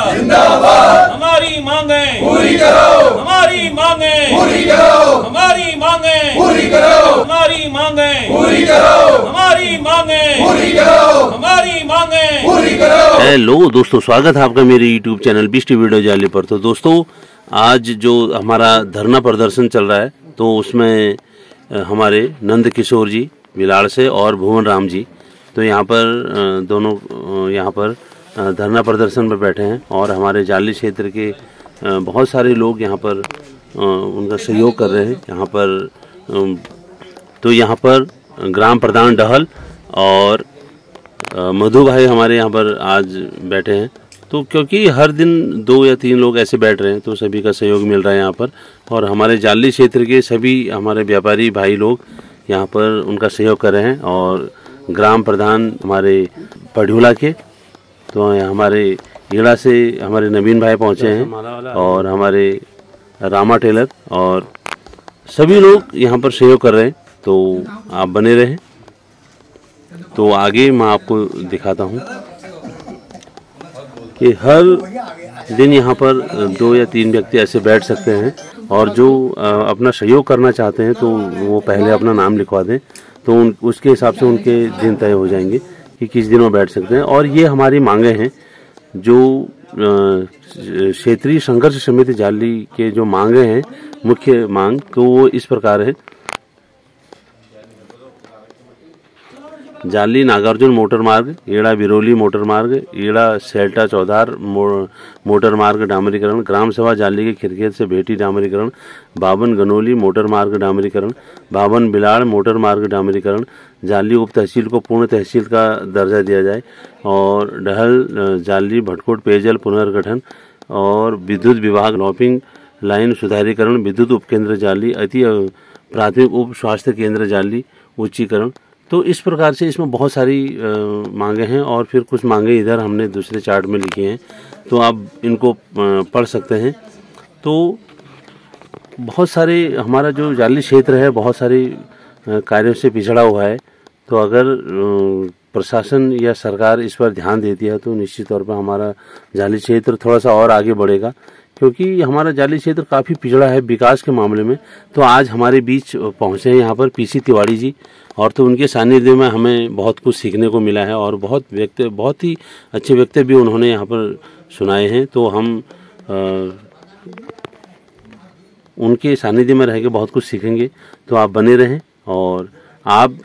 जिंदाबाद। हमारी मांगें पूरी करो, हमारी मांगें पूरी करो, हमारी मांगें पूरी करो, हमारी मांगें पूरी करो, हमारी मांगें पूरी करो, हमारी मांगें पूरी करो। हेलो दोस्तों, स्वागत है आपका मेरे YouTube चैनल बिष्ट वीडियो जाली पर। तो दोस्तों, आज जो हमारा धरना प्रदर्शन चल रहा है तो उसमें हमारे नंद किशोर जी बिलाड़ से और भुवन राम जी तो यहाँ पर दोनों यहाँ पर धरना प्रदर्शन पर बैठे हैं और हमारे जाली क्षेत्र के बहुत सारे लोग यहाँ पर उनका सहयोग कर रहे हैं। यहाँ पर तो यहाँ पर ग्राम प्रधान डहल और मधु भाई हमारे यहाँ पर आज बैठे हैं। तो क्योंकि हर दिन 2 या 3 लोग ऐसे बैठ रहे हैं तो सभी का सहयोग मिल रहा है यहाँ पर। और हमारे जाली क्षेत्र के सभी हमारे व्यापारी भाई लोग यहाँ पर उनका सहयोग कर रहे हैं। और ग्राम प्रधान हमारे पढ़ूला के तो हमारे ईड़ा से हमारे नवीन भाई पहुँचे हैं और हमारे रामा टेलर और सभी लोग यहाँ पर सहयोग कर रहे हैं। तो आप बने रहें। तो आगे मैं आपको दिखाता हूँ कि हर दिन यहाँ पर 2 या 3 व्यक्ति ऐसे बैठ सकते हैं और जो अपना सहयोग करना चाहते हैं तो वो पहले अपना नाम लिखवा दें तो उसके हिसाब से उनके दिन तय हो जाएंगे कि किस दिन वो बैठ सकते हैं। और ये हमारी मांगे हैं जो क्षेत्रीय संघर्ष समिति जाली के जो मांगे हैं, मुख्य मांग तो वो इस प्रकार है। जाली नागार्जुन मोटर मार्ग, ईड़ा बिरोली मोटर मार्ग, ईड़ा सेल्टा चौधार मोटर मार्ग डामरीकरण, ग्राम सभा जाली के खिरखेत से भेटी डामरीकरण, बावन गनोली मोटर मार्ग डामरीकरण, बावन बिलाड़ मोटर मार्ग डामरीकरण, जाली उप तहसील को पूर्ण तहसील का दर्जा दिया जाए और डहल जाली भटकोट पेयजल पुनर्गठन और विद्युत विभाग लॉपिंग लाइन सुधारीकरण, विद्युत उपकेंद्र जाली, अति प्राथमिक उप स्वास्थ्य केंद्र जाली उच्चीकरण। तो इस प्रकार से इसमें बहुत सारी मांगे हैं और फिर कुछ मांगे इधर हमने दूसरे चार्ट में लिखी हैं तो आप इनको पढ़ सकते हैं। तो बहुत सारे हमारा जो जाली क्षेत्र है बहुत सारे कार्यों से पिछड़ा हुआ है। तो अगर प्रशासन या सरकार इस पर ध्यान देती है तो निश्चित तौर पर हमारा जाली क्षेत्र थोड़ा सा और आगे बढ़ेगा, क्योंकि हमारा जाली क्षेत्र काफ़ी पिछड़ा है विकास के मामले में। तो आज हमारे बीच पहुंचे हैं यहाँ पर पीसी तिवारी जी और तो उनके सानिध्य में हमें बहुत कुछ सीखने को मिला है और बहुत ही अच्छे वक्तव्य भी उन्होंने यहाँ पर सुनाए हैं। तो हम उनके सानिध्य में रह के बहुत कुछ सीखेंगे। तो आप बने रहें और आप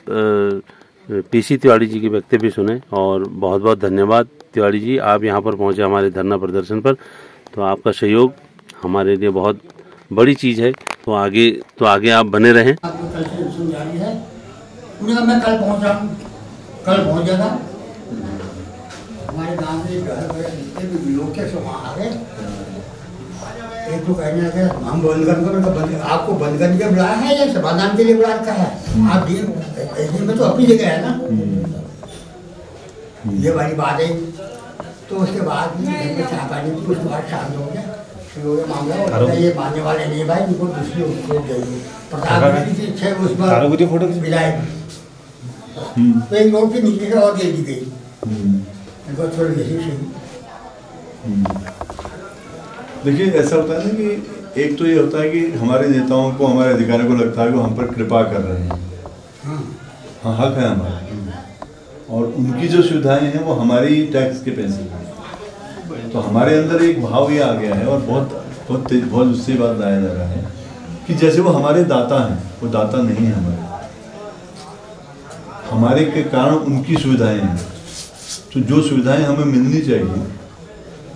पीसी तिवारी जी के वक्तव्य सुने। और बहुत बहुत धन्यवाद तिवारी जी, आप यहाँ पर पहुँचे हमारे धरना प्रदर्शन पर। तो आपका सहयोग हमारे लिए बहुत बड़ी चीज़ है। तो आगे आप बने रहें। मैं कल पहुंच जाएगा। हमारे गांव में जितने भी लोग के वहाँ आ गए। एक तो कहने लगे हम आपको बंद करने के बुलाया है या समाधान के लिए बुला रखा है? आप दिन में तो अपनी जगह है ना, ये वाली बात है। तो उसके बाद चाह पानी कुछ बात शांत हो गया, मामला ये मानने वाले नहीं भाई, उनको दूसरी प्रधानमंत्री तो एक रोड के नीचे से और दे दी गई थोड़ी सही। देखिए, ऐसा होता है ना कि एक तो ये होता है कि हमारे नेताओं को, हमारे अधिकारियों को लगता है कि हम पर कृपा कर रहे हैं। हाँ, हक है हमारा और उनकी जो सुविधाएं हैं वो हमारी टैक्स के पैसे हैं। तो हमारे अंदर एक भाव ये आ गया है और बहुत उससे बात लाया जा रहा है कि जैसे वो हमारे दाता हैं, वो दाता नहीं है हमारे के कारण उनकी सुविधाएं हैं। तो जो सुविधाएं हमें मिलनी चाहिए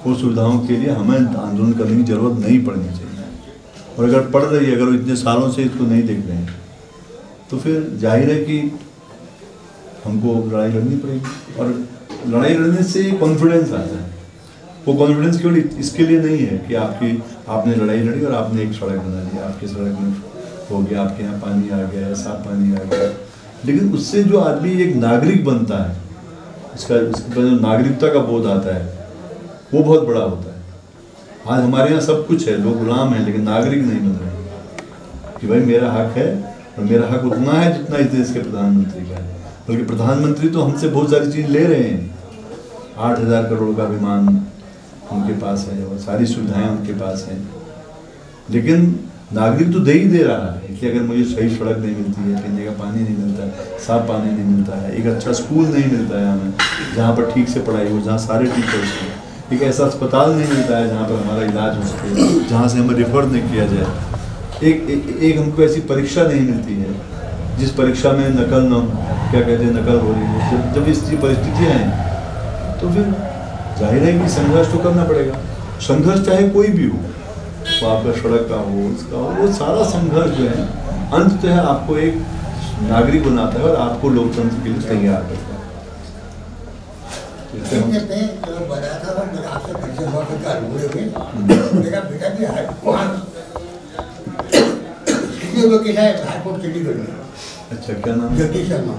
वो सुविधाओं के लिए हमें आंदोलन करने की जरूरत नहीं पड़नी चाहिए। और अगर पड़ रही है, अगर इतने सालों से इसको नहीं देख रहे हैं तो फिर जाहिर है कि हमको लड़ाई लड़नी पड़ेगी। और लड़ाई लड़ने से कॉन्फिडेंस आता है। वो कॉन्फिडेंस केवल इसके लिए नहीं है कि आपने लड़ाई लड़ी और आपने एक सड़क बना दी, आपकी सड़क में हो गया, आपके यहाँ पानी आ गया, साफ पानी आ गया, लेकिन उससे जो आदमी एक नागरिक बनता है, इसका जो नागरिकता का बोध आता है वो बहुत बड़ा होता है। आज हमारे यहाँ सब कुछ है, लोग गुलाम हैं लेकिन नागरिक नहीं बन रहे कि भाई मेरा हक है और मेरा हक उतना है जितना इस देश के प्रधानमंत्री का है। बल्कि प्रधानमंत्री तो हमसे बहुत सारी चीज़ ले रहे हैं, 8,000 करोड़ का विमान उनके पास है और सारी सुविधाएं उनके पास हैं, लेकिन नागरिक तो दे ही दे रहा है। इसलिए अगर मुझे सही सड़क नहीं मिलती है, पीने का पानी नहीं मिलता है, साफ पानी नहीं मिलता है, एक अच्छा स्कूल नहीं मिलता है हमें जहाँ पर ठीक से पढ़ाई हो, जहाँ सारे टीचर्स हों, एक ऐसा अस्पताल नहीं मिलता है जहाँ पर हमारा इलाज हो सके, जहाँ से हमें रेफर नहीं किया जाए, एक हमको ऐसी परीक्षा नहीं मिलती है जिस परीक्षा में नकल न क्या कहते हैं नकल हो रही है। जब इस परिस्थितियाँ हैं तो फिर जाहिर है कि संघर्ष तो करना पड़ेगा। संघर्ष चाहे कोई भी हो, वो आपका सड़क का हो, इसका हो, वो सारा संघर्ष जो है अंततः आपको एक नागरिक बनाता है और आपको लोकतंत्र के लिए तैयार करता है। बताया था मेरा आपसे परिचय हुआ मेरा बेटा भी हाईकोर्ट चंडीगढ़ में। अच्छा, क्या नाम? जगदीश शर्मा।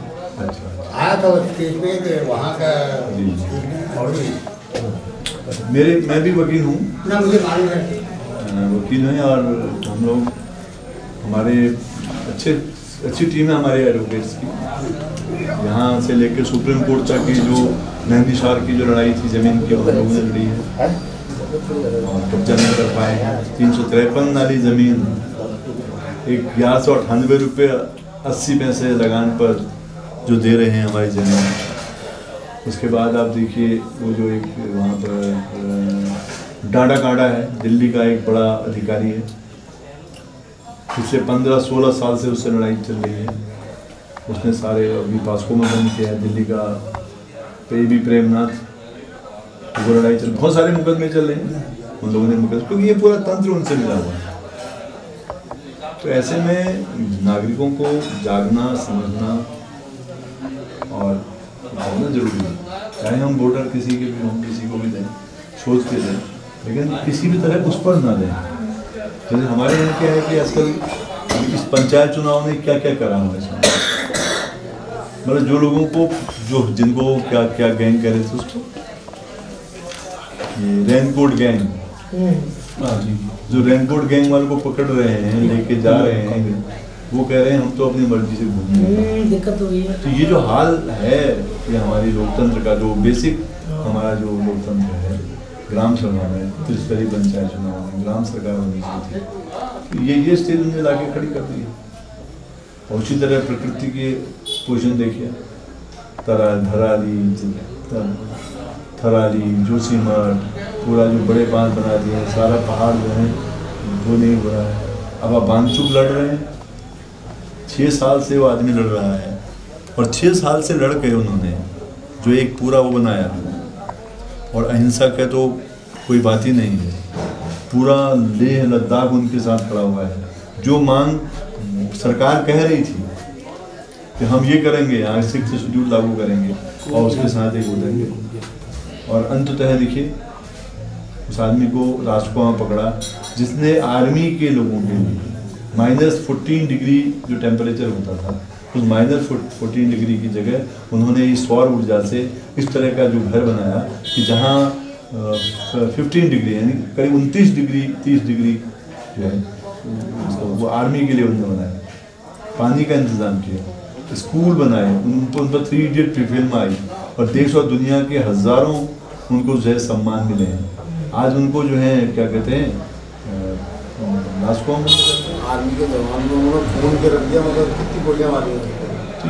अच्छा, आया था स्टेज पे वहाँ का मैं भी वकील हूँ ना, मुझे मालूम है वकील हैं, और हम लोग हमारे अच्छी टीम है हमारे एडवोकेट्स की। यहाँ से लेकर सुप्रीम कोर्ट तक की जो नैनीशार की जो लड़ाई थी ज़मीन की, हम लोगों ने लड़ी है और कब्जा नहीं कर पाए हैं। 353 नाली ज़मीन एक 1198 रुपये 80 पैसे लगान पर जो दे रहे हैं हमारी ज़मीन। उसके बाद आप देखिए वो जो एक वहाँ पर डाडा काडा है, दिल्ली का एक बड़ा अधिकारी है, पिछले 15-16 साल से उससे लड़ाई चल रही है। उसने सारे अभी पास्को में बंद किया है दिल्ली का, पेबी प्रेमनाथ, वो लड़ाई चल, बहुत सारे मुकदमे चल रहे हैं उन लोगों ने मुकदमे, क्योंकि ये पूरा तंत्र उनसे मिला हुआ है। तो ऐसे में नागरिकों को जागना, समझना और करना जरूरी है। चाहे हम वोटर किसी के भी हों, किसी को भी दें, सोच के दें, लेकिन किसी भी तरह उस पर ना दें। जैसे हमारे यहाँ क्या है कि आजकल इस पंचायत चुनाव ने क्या क्या करा हुआ है, मतलब जो लोगों को जिनको क्या क्या गैंग कह रहे थे उसको, ये रेनकोट गैंग, जो रेनकोट गैंग वालों को पकड़ रहे हैं, लेके जा रहे हैं, वो कह रहे हैं हम तो अपनी मर्जी से घूमेंगे। दिक्कत हुई है। तो ये जो हाल है ये हमारी लोकतंत्र का, जो बेसिक हमारा जो लोकतंत्र है, ग्राम सभा में, त्रिस्तरीय पंचायत चुनाव में ग्राम सरकार होनी चाहिए थी, ये स्थिति उन्हें लाके खड़ी कर दी है। और उसी तरह प्रकृति के पोषण देखिए, थराली, जोशीमठ, पूरा जो बड़े बांध बना दिए, सारा पहाड़ जो है वो नहीं हो रहा है। अब आप बांधचूक लड़ रहे हैं, 6 साल से वो आदमी लड़ रहा है, और 6 साल से लड़ के उन्होंने जो एक पूरा वो बनाया, और अहिंसा का तो कोई बात ही नहीं है। पूरा लेह लद्दाख उनके साथ खड़ा हुआ है। जो मांग सरकार कह रही थी कि हम ये करेंगे, यहाँ 6th शेड्यूल लागू करेंगे और उसके साथ एक उठेंगे, और अंततः देखिए उस आदमी को राष्ट्र को वहाँ पकड़ा जिसने आर्मी के लोगों के लिए -14 डिग्री जो टेम्परेचर होता था, उस -14 डिग्री की जगह उन्होंने इस सौर ऊर्जा से इस तरह का जो घर बनाया कि जहाँ 15 डिग्री यानी करीब 29 डिग्री 30 डिग्री जो है वो आर्मी के लिए उन्होंने बनाया। पानी का इंतज़ाम किया, स्कूल बनाए, उन पर 3 इडियट फिल्म आई, और देश और दुनिया के हज़ारों उनको जो है सम्मान मिले हैं। आज उनको जो है क्या कहते हैं, लास्को में आर्मी के जवान को उन्होंने फोन के रख दिया, मतलब कितनी गोलियां मारी। तो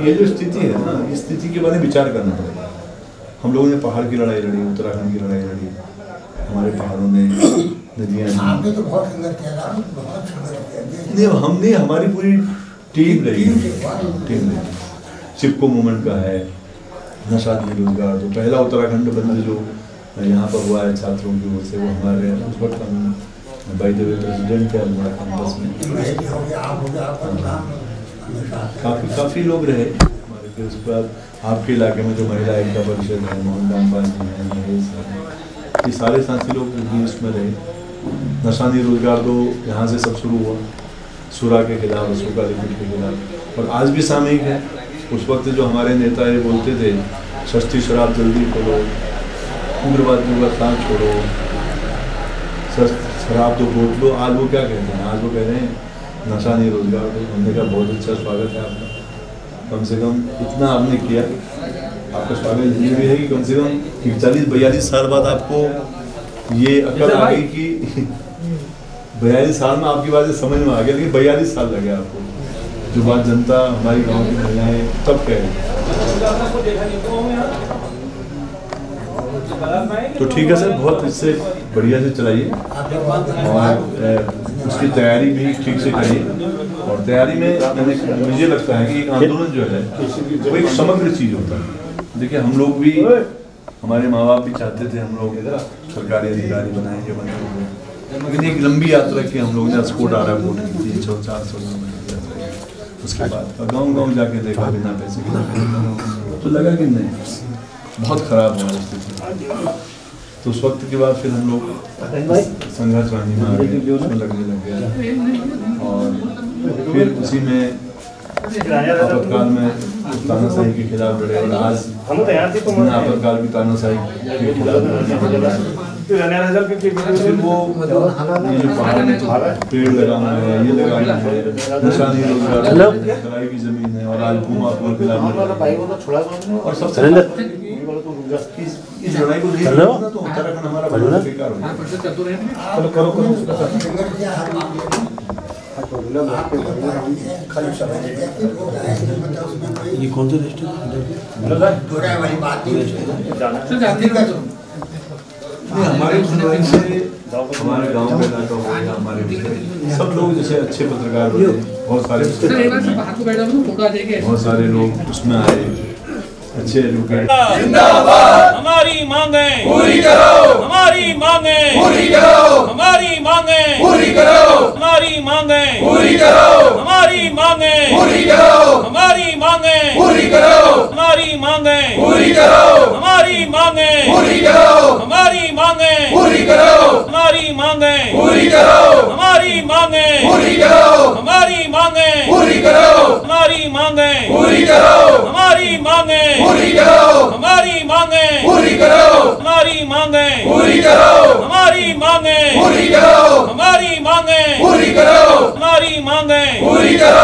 ये जो स्थिति है ना, इस स्थिति के बारे में विचार करना पड़ेगा। हम लोगों ने पहाड़ की लड़ाई लड़ी, उत्तराखंड की लड़ाई लड़ी, हमारे पहाड़ों ने नदियाँ, आपने तो बहुत संघर्ष किया, बहुत संघर्ष किया। नहीं हमने, हमारी पूरी टीम रही, चिपको मूवमेंट का है, नशा बेरोजगार, तो पहला उत्तराखंड बंद जो यहाँ पर हुआ है छात्रों की ओर से, वो हमारे उस वक्त हम बाय द वे प्रेसिडेंट थे हमारा कैंपस में, काफ़ी लोग रहे हमारे के। उस पर आपके इलाके में जो महिला एकता परिषद है, मोहन पांडे हैं, महेश हैं, ये सारे साथी लोग भी उसमें रहे। नशा बेरोजगार तो यहाँ से सब शुरू हुआ, सुरा के खिलाफ, अशोका लिपिड के खिलाफ, और आज भी सामयिक है। उस वक्त जो हमारे नेता ये बोलते थे, सस्ती शराब जल्दी खोलो, उग्रवादियों का साथ छोड़ो, शराब तो रोक लो, आज वो क्या कहते हैं, आज वो कह रहे हैं नशा नहीं रोजगार दो। हमने कहा बहुत अच्छा स्वागत है आपका, कम से कम इतना आपने किया। आपका स्वागत ये भी है कि कम से कम 41-42 साल बाद आपको ये अकल आ गई कि 42 साल में आपकी बातें समझ में आ गया, लेकिन 42 साल लगे आपको। जो बात जनता हमारी गांव की महिलाएं तब कह रही। तो ठीक है सर, बहुत इससे बढ़िया से चलाइए और उसकी तैयारी भी ठीक से करिए। और तैयारी में मुझे लगता है कि एक आंदोलन जो है वो एक समग्र चीज होता है। देखिए हम लोग भी, हमारे माँ बाप भी चाहते थे हम लोग सरकारी अधिकारी बनाएंगे बनेंगे, लेकिन एक लंबी यात्रा की हम लोग ने स्कोट आ रहा वोट की 300-400 उसके बाद गाँव जाके देखा बिना पैसे तो लगा कि नहीं, बहुत खराब है स्थिति। तो उस वक्त के बाद फिर हम लोग संघर्ष वाहिनी में आ गए, उसमें लगने लग गया और फिर उसी में आपातकाल में तानाशाही के खिलाफ लड़े और आज आपातकाल भी तानाशाही के खिलाफ लड़े। फिर वो ये जो पहाड़ में पेड़ लगाना है, ये लगाना है, निशानी रोजगार, तराई की जमीन है और आज भूमा के खिलाफ और सबसे इस लड़ाई को नहीं लड़ना तो उत्तराखंड हमारा बड़ा बेकार हो जाएगा। ये कौन सा हमारे हमारे गांव के इलाका हो या हमारे सब लोग जैसे अच्छे पत्रकार होते हैं, बहुत सारे लोग उसमें आए, अच्छे एडवोकेट। हमारी मांगे पूरी करो, हमारी मांगे पूरी करो, हमारी मांगे पूरी करो, हमारी मांगे पूरी करो, हमारी मांगे पूरी करो, हमारी मांगे पूरी करो, हमारी मांगे पूरी करो, हमारी मांगे पूरी करो, हमारी मांगे पूरी करो, हमारी मांगे पूरी करो, हमारी मांगे पूरी करो, हमारी मांगे पूरी करो, हमारी मांगे पूरी करो, हमारी मांगे पूरी करो, हमारी मांगे पूरी करो, हमारी मांगे पूरी करो, हमारी मांगे पूरी करो, हमारी मांगे पूरी करो, हमारी मांगे पूरी करो।